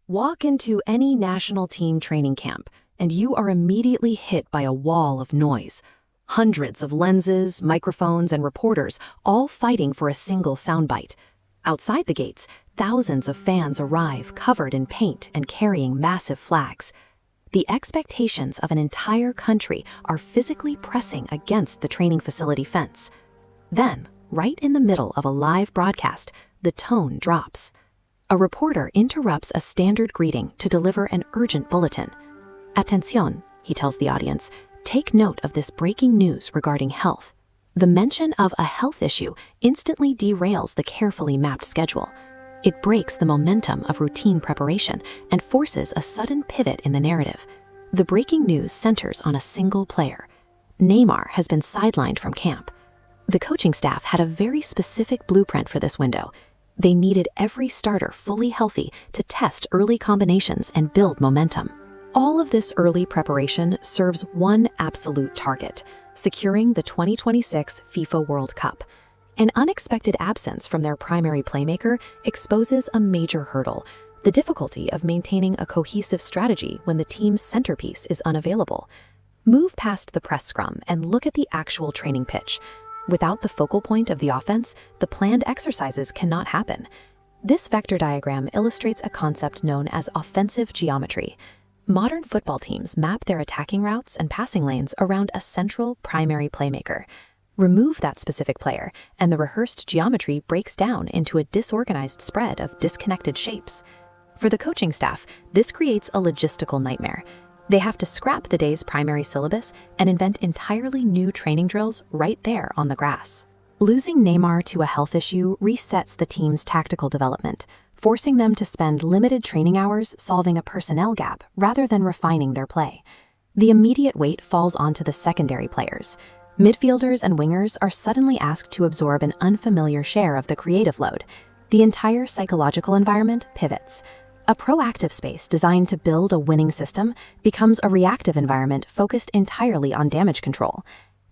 Walk into any national team training camp, and you are immediately hit by a wall of noise. Hundreds of lenses, microphones, and reporters all fighting for a single soundbite. Outside the gates, thousands of fans arrive covered in paint and carrying massive flags. The expectations of an entire country are physically pressing against the training facility fence. Then, right in the middle of a live broadcast, the tone drops. A reporter interrupts a standard greeting to deliver an urgent bulletin. "Atención," he tells the audience, "take note of this breaking news regarding health." The mention of a health issue instantly derails the carefully mapped schedule. It breaks the momentum of routine preparation and forces a sudden pivot in the narrative. The breaking news centers on a single player. Neymar has been sidelined from camp. The coaching staff had a very specific blueprint for this window. They needed every starter fully healthy to test early combinations and build momentum. All of this early preparation serves one absolute target: securing the 2026 FIFA World Cup. An unexpected absence from their primary playmaker exposes a major hurdle: the difficulty of maintaining a cohesive strategy when the team's centerpiece is unavailable. Move past the press scrum and look at the actual training pitch. Without the focal point of the offense, the planned exercises cannot happen. This vector diagram illustrates a concept known as offensive geometry. Modern football teams map their attacking routes and passing lanes around a central primary playmaker. Remove that specific player, and the rehearsed geometry breaks down into a disorganized spread of disconnected shapes. For the coaching staff, this creates a logistical nightmare. They have to scrap the day's primary syllabus and invent entirely new training drills right there on the grass. Losing Neymar to a health issue resets the team's tactical development, forcing them to spend limited training hours solving a personnel gap rather than refining their play. The immediate weight falls onto the secondary players. Midfielders and wingers are suddenly asked to absorb an unfamiliar share of the creative load. The entire psychological environment pivots. A proactive space designed to build a winning system becomes a reactive environment focused entirely on damage control.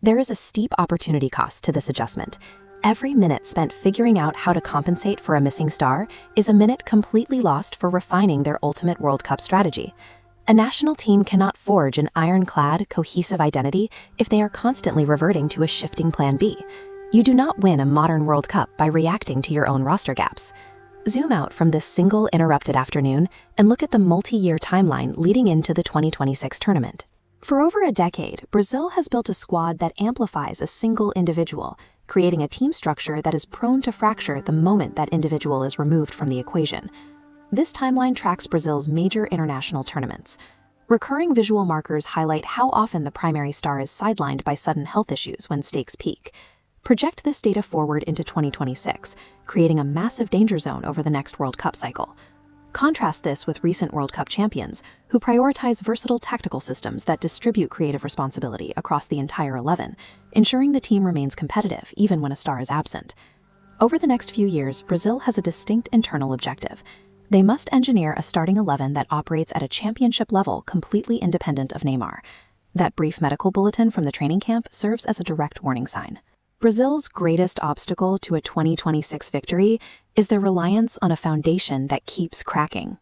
There is a steep opportunity cost to this adjustment. Every minute spent figuring out how to compensate for a missing star is a minute completely lost for refining their ultimate World Cup strategy. A national team cannot forge an ironclad, cohesive identity if they are constantly reverting to a shifting plan B. You do not win a modern World Cup by reacting to your own roster gaps. Zoom out from this single interrupted afternoon and look at the multi-year timeline leading into the 2026 tournament. For over a decade, Brazil has built a squad that amplifies a single individual, creating a team structure that is prone to fracture the moment that individual is removed from the equation. This timeline tracks Brazil's major international tournaments. Recurring visual markers highlight how often the primary star is sidelined by sudden health issues when stakes peak. Project this data forward into 2026, creating a massive danger zone over the next World Cup cycle. Contrast this with recent World Cup champions, who prioritize versatile tactical systems that distribute creative responsibility across the entire 11, ensuring the team remains competitive even when a star is absent. Over the next few years, Brazil has a distinct internal objective. They must engineer a starting 11 that operates at a championship level completely independent of Neymar. That brief medical bulletin from the training camp serves as a direct warning sign. Brazil's greatest obstacle to a 2026 victory is their reliance on a foundation that keeps cracking.